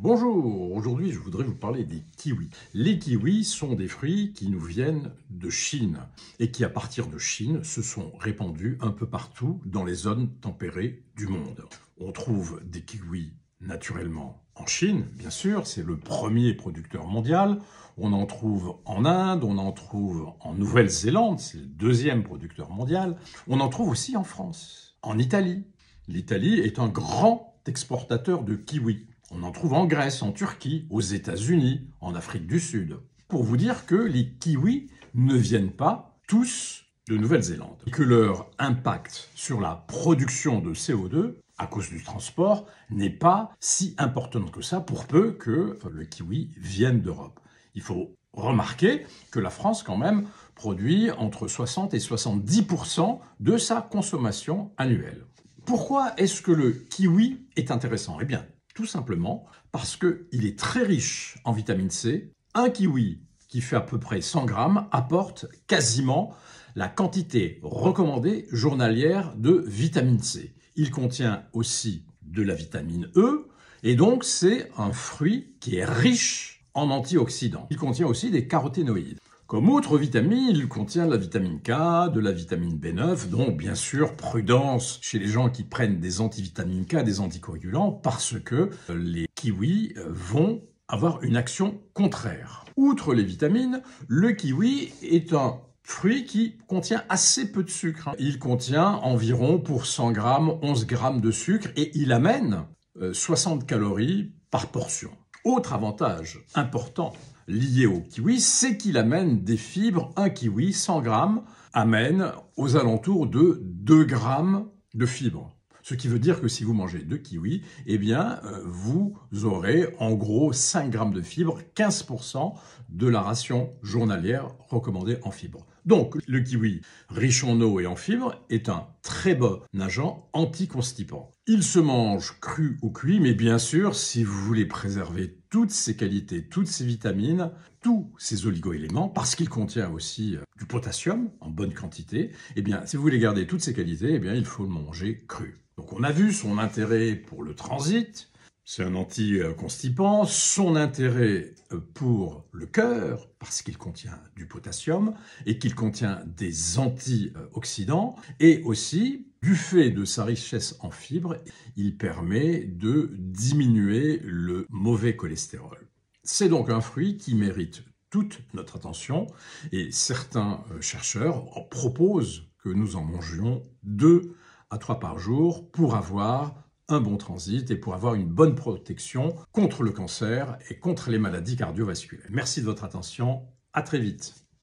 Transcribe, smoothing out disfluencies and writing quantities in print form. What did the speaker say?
Bonjour, aujourd'hui je voudrais vous parler des kiwis. Les kiwis sont des fruits qui nous viennent de Chine et qui à partir de Chine se sont répandus un peu partout dans les zones tempérées du monde. On trouve des kiwis naturellement en Chine, bien sûr, c'est le premier producteur mondial. On en trouve en Inde, on en trouve en Nouvelle-Zélande, c'est le deuxième producteur mondial. On en trouve aussi en France, en Italie. L'Italie est un grand exportateur de kiwis. On en trouve en Grèce, en Turquie, aux États-Unis, en Afrique du Sud. Pour vous dire que les kiwis ne viennent pas tous de Nouvelle-Zélande. Et que leur impact sur la production de CO2, à cause du transport, n'est pas si important que ça, pour peu que le kiwi vienne d'Europe. Il faut remarquer que la France, quand même, produit entre 60 et 70% de sa consommation annuelle. Pourquoi est-ce que le kiwi est intéressant? Eh bien, tout simplement parce qu'il est très riche en vitamine C. Un kiwi qui fait à peu près 100 grammes apporte quasiment la quantité recommandée journalière de vitamine C. Il contient aussi de la vitamine E et donc c'est un fruit qui est riche en antioxydants. Il contient aussi des caroténoïdes. Comme autre vitamine, il contient de la vitamine K, de la vitamine B9, donc bien sûr, prudence chez les gens qui prennent des antivitamines K, des anticoagulants, parce que les kiwis vont avoir une action contraire. Outre les vitamines, le kiwi est un fruit qui contient assez peu de sucre. Il contient environ pour 100 grammes, 11 grammes de sucre et il amène 60 calories par portion. Autre avantage important lié au kiwi, c'est qu'il amène des fibres. Un kiwi, 100 grammes, amène aux alentours de 2 grammes de fibres. Ce qui veut dire que si vous mangez 2 kiwis, eh bien, vous aurez en gros 5 grammes de fibres, 15% de la ration journalière recommandée en fibres. Donc, le kiwi, riche en eau et en fibres, est un très bon agent anticonstipant. Il se mange cru ou cuit, mais bien sûr, si vous voulez préserver toutes ses qualités, toutes ses vitamines, tous ses oligoéléments, parce qu'il contient aussi du potassium en bonne quantité, eh bien, si vous voulez garder toutes ses qualités, eh bien, il faut le manger cru. Donc, on a vu son intérêt pour le transit. C'est un anticonstipant, son intérêt pour le cœur, parce qu'il contient du potassium et qu'il contient des antioxydants, et aussi, du fait de sa richesse en fibres, il permet de diminuer le mauvais cholestérol. C'est donc un fruit qui mérite toute notre attention, et certains chercheurs proposent que nous en mangions 2 à 3 par jour pour avoir un bon transit et pour avoir une bonne protection contre le cancer et contre les maladies cardiovasculaires. Merci de votre attention, à très vite.